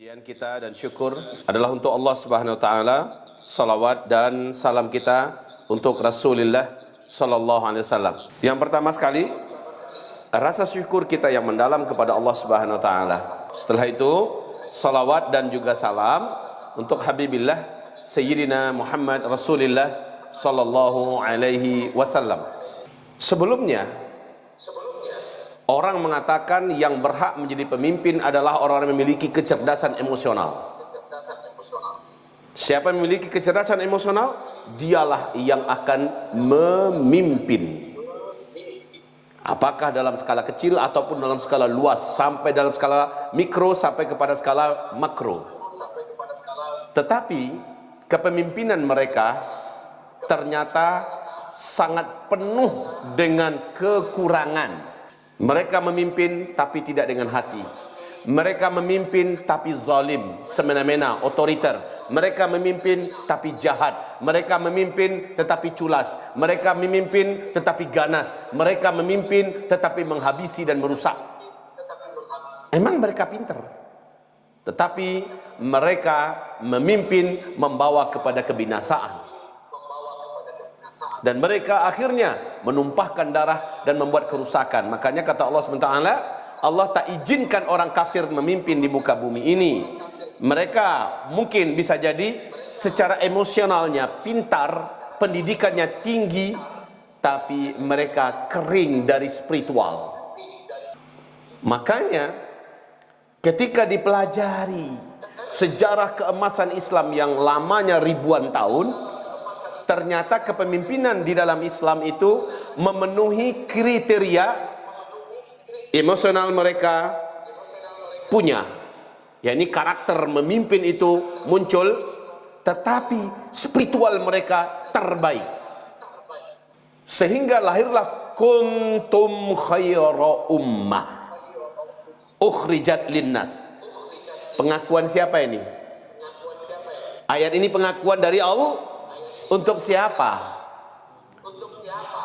Pujian kita dan syukur adalah untuk Allah Subhanahu wa taala. Salawat dan salam kita untuk Rasulullah sallallahu alaihi wasallam. Yang pertama sekali, rasa syukur kita yang mendalam kepada Allah Subhanahu wa taala. Setelah itu, salawat dan juga salam untuk Habibillah Sayyidina Muhammad Rasulullah sallallahu alaihi wasallam. Sebelumnya, orang mengatakan yang berhak menjadi pemimpin adalah orang yang memiliki kecerdasan emosional. Siapa yang memiliki kecerdasan emosional, dialah yang akan memimpin. Apakah dalam skala kecil ataupun dalam skala luas, sampai dalam skala mikro sampai kepada skala makro. Tetapi kepemimpinan mereka ternyata sangat penuh dengan kekurangan. Mereka memimpin tapi tidak dengan hati. Mereka memimpin tapi zalim, semena-mena, otoriter. Mereka memimpin tapi jahat. Mereka memimpin tetapi culas. Mereka memimpin tetapi ganas. Mereka memimpin tetapi menghabisi dan merusak. Emang mereka pintar, tetapi mereka memimpin membawa kepada kebinasaan. Dan mereka akhirnya menumpahkan darah dan membuat kerusakan. Makanya kata Allah SWT, Allah tak izinkan orang kafir memimpin di muka bumi ini. Mereka mungkin bisa jadi secara emosionalnya pintar, pendidikannya tinggi, tapi mereka kering dari spiritual. Makanya ketika dipelajari sejarah keemasan Islam yang lamanya ribuan tahun, ternyata kepemimpinan di dalam Islam itu memenuhi kriteria emosional mereka punya. yakni karakter memimpin itu muncul, tetapi spiritual mereka terbaik. Sehingga lahirlah kuntum khaira ummah ukhrijat linnas. Pengakuan siapa ini? Ayat ini pengakuan dari Allah. Untuk siapa?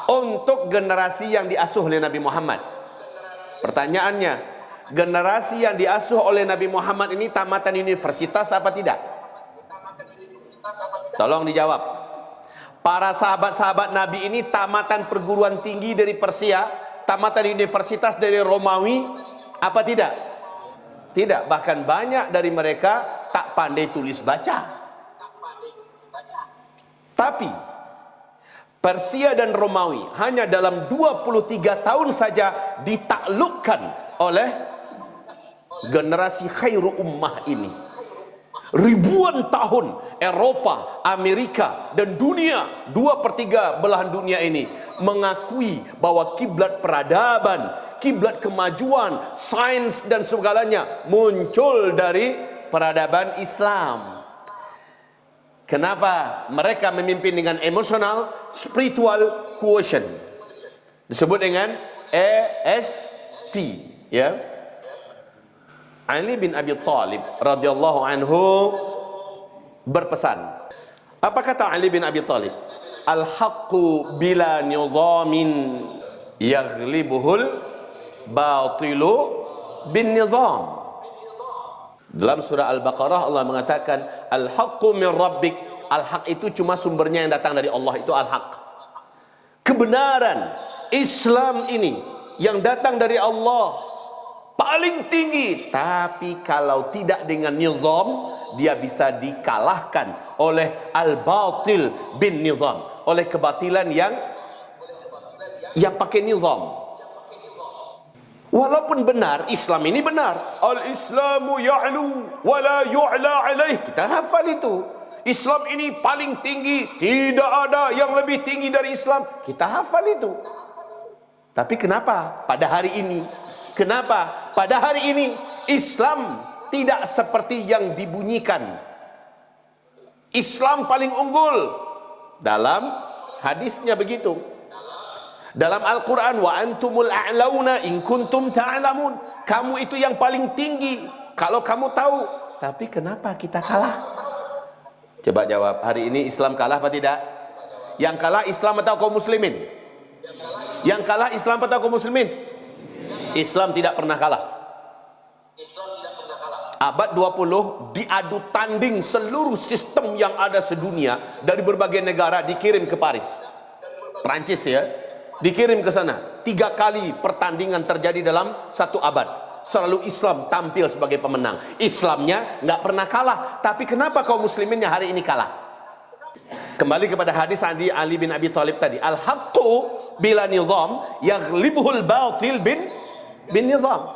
Untuk generasi yang diasuh oleh Nabi Muhammad. Pertanyaannya, generasi yang diasuh oleh Nabi Muhammad ini tamatan universitas apa tidak? Tolong dijawab. Para sahabat-sahabat Nabi ini tamatan perguruan tinggi dari Persia, tamatan universitas dari Romawi apa tidak? Tidak, bahkan banyak dari mereka tak pandai tulis baca. Tapi Persia dan Romawi hanya dalam 23 tahun saja ditaklukkan oleh generasi khairu ummah ini. Ribuan tahun Eropa, Amerika dan dunia, 2/3 belahan dunia ini mengakui bahwa kiblat peradaban, kiblat kemajuan, sains dan segalanya muncul dari peradaban Islam. Kenapa mereka memimpin dengan emosional, spiritual quotient, disebut dengan EST, ya. Ali bin Abi Thalib radhiyallahu anhu berpesan. Apa kata Ali bin Abi Thalib? Al-haqqu bila nizamin yaghlibuhul batilu bin nizam. Dalam surah Al-Baqarah Allah mengatakan al-haqqu min rabbik. Al-haq itu cuma sumbernya yang datang dari Allah, itu al-haq. Kebenaran Islam ini yang datang dari Allah paling tinggi, tapi kalau tidak dengan nizam, dia bisa dikalahkan oleh al-batil bin nizam, oleh kebatilan yang pakai nizam. Walaupun benar, Islam ini benar. Al-Islamu ya'lu wa la yu'la alaih. Kita hafal itu. Islam ini paling tinggi, tidak ada yang lebih tinggi dari Islam. Kita hafal itu. Tapi kenapa pada hari ini? Kenapa pada hari ini Islam tidak seperti yang dibunyikan? Islam paling unggul. Dalam hadisnya begitu. Dalam Al-Quran, wa antumul a'launa in kuntum ta'lamun. Kamu itu yang paling tinggi kalau kamu tahu. Tapi kenapa kita kalah? Coba jawab, hari ini Islam kalah apa tidak? Yang kalah Islam atau kaum muslimin? Yang kalah Islam atau kaum muslimin? Islam tidak pernah kalah. Abad 20 diadu tanding seluruh sistem yang ada sedunia dari berbagai negara dikirim ke Paris, Prancis ya, dikirim ke sana. 3 kali pertandingan terjadi dalam 1 abad. Selalu Islam tampil sebagai pemenang. Islamnya nggak pernah kalah. Tapi kenapa kaum musliminnya hari ini kalah? Kembali kepada hadis Ali bin Abi Thalib tadi, al-haqqu bila nizam yaghlibuhul batil bin nizam.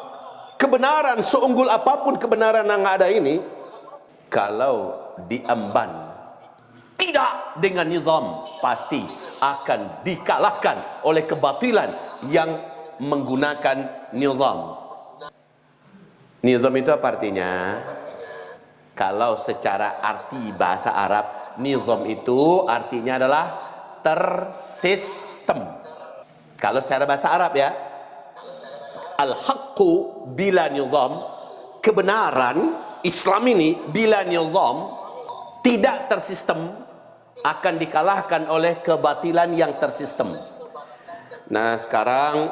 Kebenaran seunggul apapun kebenaran yang ada ini, kalau diemban tidak dengan nizam, pasti akan dikalahkan oleh kebatilan yang menggunakan nizam. Nizam itu apa artinya? Kalau secara arti bahasa Arab, nizam itu artinya adalah tersistem. Kalau secara bahasa Arab ya, al-haqqu bila nizam, kebenaran Islam ini bila nizam, tidak tersistem, akan dikalahkan oleh kebatilan yang tersistem. Nah sekarang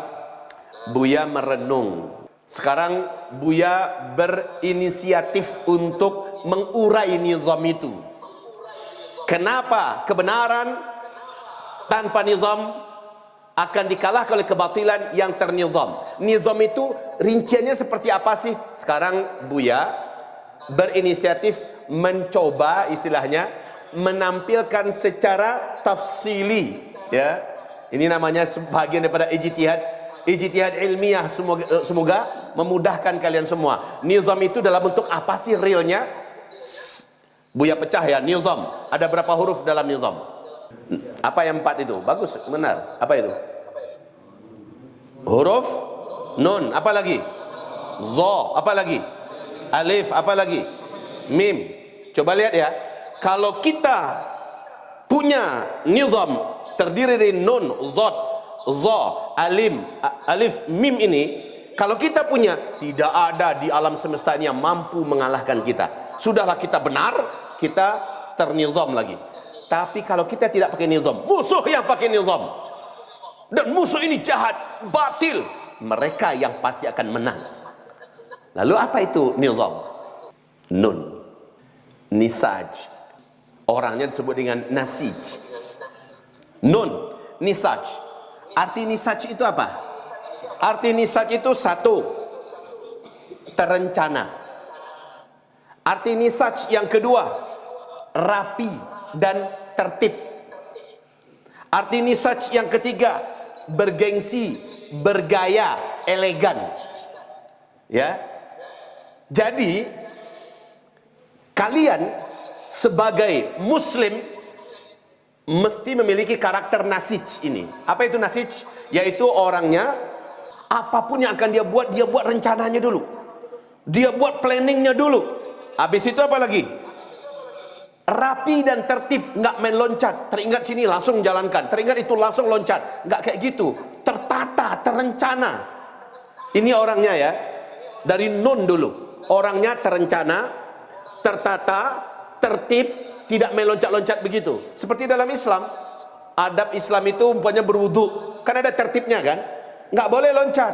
Buya merenung, sekarang Buya berinisiatif untuk mengurai nizam itu. Kenapa kebenaran tanpa nizam akan dikalahkan oleh kebatilan yang ternizam? Nizam itu rinciannya seperti apa sih? Sekarang Buya berinisiatif mencoba istilahnya menampilkan secara tafsili ya. Ini namanya sebagian daripada ijtihad ilmiah. Semoga memudahkan kalian semua. Nizam itu dalam bentuk apa sih realnya? Buya pecah ya. Nizam ada berapa huruf dalam nizam? Apa yang 4 itu? Bagus, benar. Apa itu? Huruf nun. Apa lagi? Zo. Apa lagi? Alif. Apa lagi? Mim. Coba lihat ya. Kalau kita punya nizam terdiri dari nun, zot, zo, alif, mim ini, kalau kita punya, tidak ada di alam semesta ini yang mampu mengalahkan kita. Sudahlah kita benar, kita ternizam lagi. Tapi kalau kita tidak pakai nizam, musuh yang pakai nizam, dan musuh ini jahat, batil, mereka yang pasti akan menang. Lalu apa itu nizam? Nun, nisaj, orangnya disebut dengan nasij. Nun, nisaj. Arti nisaj itu apa? Arti nisaj itu 1, terencana. Arti nisaj yang kedua, rapi dan tertib. Arti nisaj yang ketiga, bergengsi, bergaya, elegan. Ya. Jadi kalian sebagai muslim mesti memiliki karakter nasij ini. Apa itu nasij? Yaitu orangnya apapun yang akan dia buat rencananya dulu. Dia buat planningnya dulu. Habis itu apa lagi? Rapi dan tertib, nggak main loncat, teringat sini langsung jalankan, teringat itu langsung loncat, nggak kayak gitu, tertata, terencana. Ini orangnya ya, dari nun dulu, orangnya terencana, tertata, tertib, tidak main loncat-loncat begitu. Seperti dalam Islam, adab Islam itu umpamanya berwudu, kan ada tertibnya kan, nggak boleh loncat.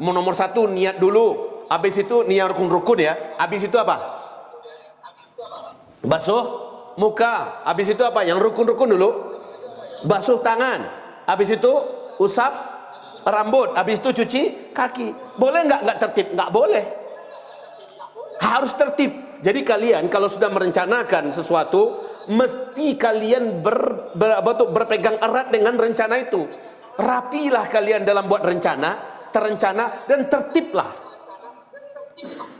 Nomor 1 niat dulu, habis itu niat rukun-rukun ya, habis itu apa? Basuh muka, habis itu apa? Yang rukun-rukun dulu, basuh tangan, habis itu usap rambut, habis itu cuci kaki. Boleh nggak tertib? Nggak boleh, harus tertib. Jadi kalian kalau sudah merencanakan sesuatu, mesti kalian berpegang erat dengan rencana itu. Rapilah kalian dalam buat rencana, terencana dan tertiblah.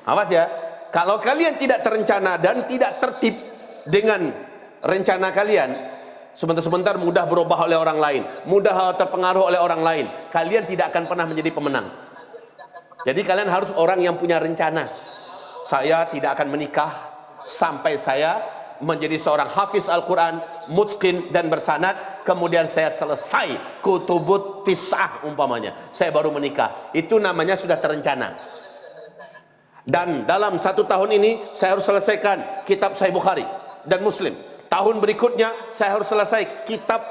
Awas ya, kalau kalian tidak terencana dan tidak tertib dengan rencana kalian, sebentar-sebentar mudah berubah oleh orang lain, mudah terpengaruh oleh orang lain, kalian tidak akan pernah menjadi pemenang. Jadi kalian harus orang yang punya rencana. Saya tidak akan menikah sampai saya menjadi seorang hafiz Al-Quran, mutqin dan bersanad, kemudian saya selesai kutubut tis'ah umpamanya, saya baru menikah. Itu namanya sudah terencana. Dan dalam 1 tahun ini saya harus selesaikan kitab Sahih Bukhari dan Muslim. Tahun berikutnya saya harus selesai kitab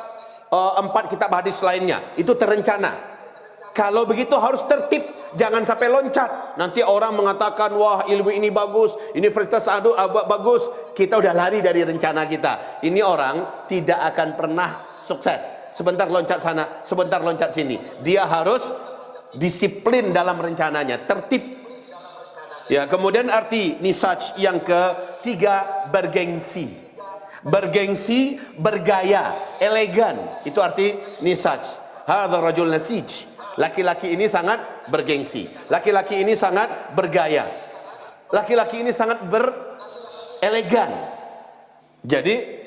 4 kitab hadis lainnya. Itu terencana. Kalau begitu harus tertib, jangan sampai loncat. Nanti orang mengatakan, wah ilmu ini bagus, universitas bagus. Kita udah lari dari rencana kita. Ini orang tidak akan pernah sukses. Sebentar loncat sana, sebentar loncat sini. Dia harus disiplin dalam rencananya, tertib. Ya, kemudian arti nisaj yang ketiga, bergengsi. Bergengsi, bergaya, elegan. Itu arti nisaj. Hadza rajul nasij. Laki-laki ini sangat bergengsi. Laki-laki ini sangat bergaya. Laki-laki ini sangat berelegan. Jadi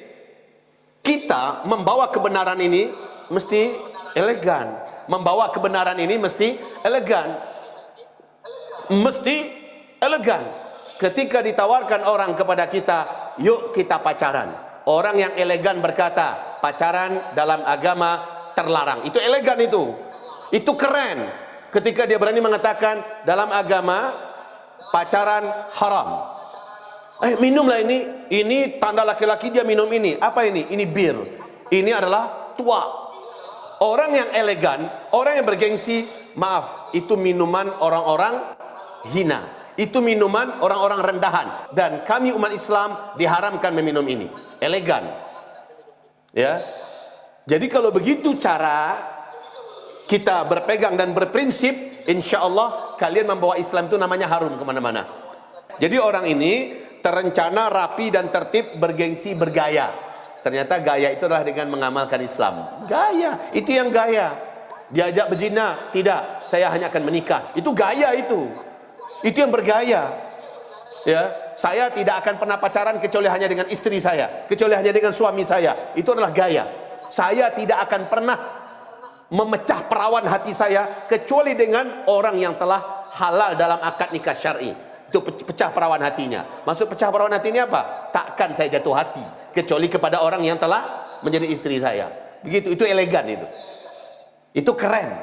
kita membawa kebenaran ini mesti elegan. Membawa kebenaran ini mesti elegan. Mesti elegan. Ketika ditawarkan orang kepada kita, yuk kita pacaran. Orang yang elegan berkata, pacaran dalam agama terlarang. Itu elegan itu. Itu keren. Ketika dia berani mengatakan dalam agama pacaran haram. Minumlah ini tanda laki-laki dia minum ini. Apa ini? Ini bir. Ini adalah tua. Orang yang elegan, orang yang bergengsi, maaf, itu minuman orang-orang hina. Itu minuman orang-orang rendahan. Dan kami umat Islam diharamkan meminum ini. Elegan. Ya. Jadi kalau begitu cara kita berpegang dan berprinsip, insya Allah kalian membawa Islam itu namanya harum kemana-mana. Jadi orang ini terencana, rapi dan tertib, bergengsi, bergaya. Ternyata gaya itu adalah dengan mengamalkan Islam. Gaya, itu yang gaya. Diajak berzina, tidak, saya hanya akan menikah. Itu gaya itu. Itu yang bergaya. Ya, saya tidak akan pernah pacaran kecuali hanya dengan istri saya, kecuali hanya dengan suami saya. Itu adalah gaya. Saya tidak akan pernah memecah perawan hati saya kecuali dengan orang yang telah halal dalam akad nikah syar'i. Itu pecah perawan hatinya. Maksud pecah perawan hatinya apa? Takkan saya jatuh hati kecuali kepada orang yang telah menjadi istri saya. Begitu, itu elegan itu. Itu keren.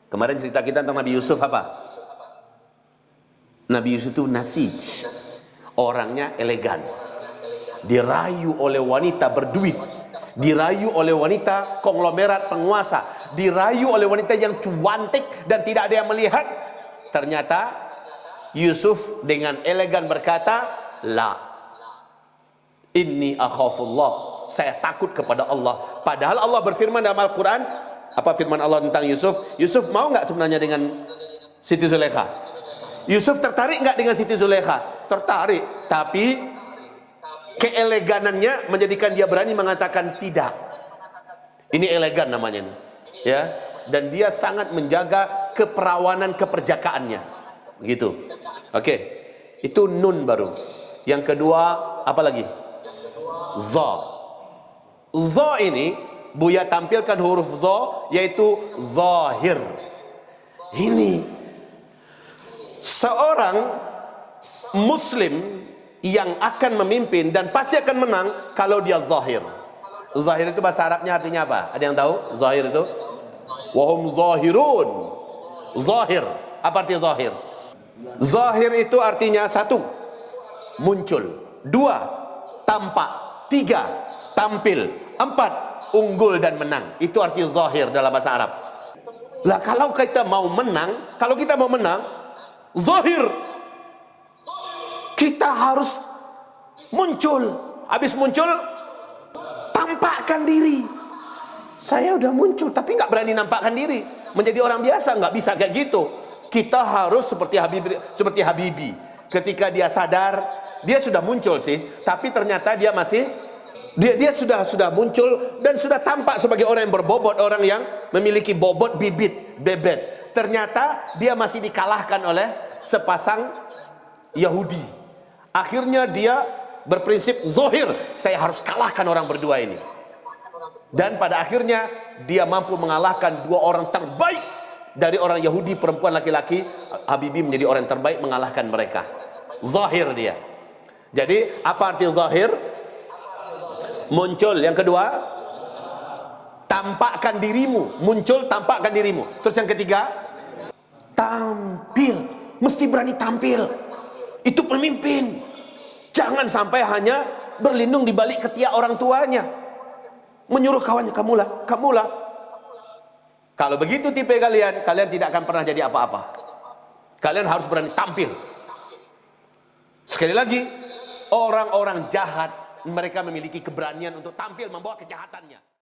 Kemarin cerita kita tentang Nabi Yusuf apa? Nabi Yusuf itu nasij. Orangnya elegan. Dirayu oleh wanita berduit. Dirayu oleh wanita konglomerat penguasa, dirayu oleh wanita yang cuantik dan tidak ada yang melihat. Ternyata Yusuf dengan elegan berkata, la, inni akhafullah, saya takut kepada Allah. Padahal Allah berfirman dalam Al-Quran, apa firman Allah tentang Yusuf? Yusuf mau nggak sebenarnya dengan Siti Zulaikha? Yusuf tertarik nggak dengan Siti Zulaikha? Tertarik, tapi keeleganannya menjadikan dia berani mengatakan tidak. Ini elegan namanya nih, ya. Dan dia sangat menjaga keperawanan keperjakaannya, begitu. Oke, itu nun baru. Yang kedua apa lagi? Za. Za ini Buya tampilkan huruf za, yaitu zahir. Ini seorang Muslim yang akan memimpin dan pasti akan menang kalau dia zahir. Zahir itu bahasa Arabnya artinya apa? Ada yang tahu? Zahir itu? Wahum zahirun. Zahir. Apa arti zahir? Zahir itu artinya satu, muncul. Dua, tampak. Tiga, tampil. Empat, unggul dan menang. Itu arti zahir dalam bahasa Arab. Lah kalau kita mau menang, zahir, kita harus muncul. Habis muncul, tampakkan diri. Saya udah muncul tapi nggak berani nampakkan diri. Menjadi orang biasa nggak bisa kayak gitu. Kita harus seperti Habibie. Ketika dia sadar, dia sudah muncul sih, tapi ternyata dia sudah muncul dan sudah tampak sebagai orang yang berbobot, orang yang memiliki bobot bebet. Ternyata dia masih dikalahkan oleh sepasang Yahudi. Akhirnya dia berprinsip zahir, saya harus kalahkan orang berdua ini. Dan pada akhirnya dia mampu mengalahkan dua orang terbaik dari orang Yahudi, perempuan laki-laki. Habibie menjadi orang terbaik mengalahkan mereka. Zahir dia. Jadi apa arti zahir? Muncul. Yang kedua, tampakkan dirimu. Muncul, tampakkan dirimu. Terus yang ketiga, tampil. Mesti berani tampil. Itu pemimpin. Jangan sampai hanya berlindung di balik ketiak orang tuanya. Menyuruh kawannya, kamulah. Kalau begitu tipe kalian, kalian tidak akan pernah jadi apa-apa. Kalian harus berani tampil. Sekali lagi, orang-orang jahat, mereka memiliki keberanian untuk tampil membawa kejahatannya.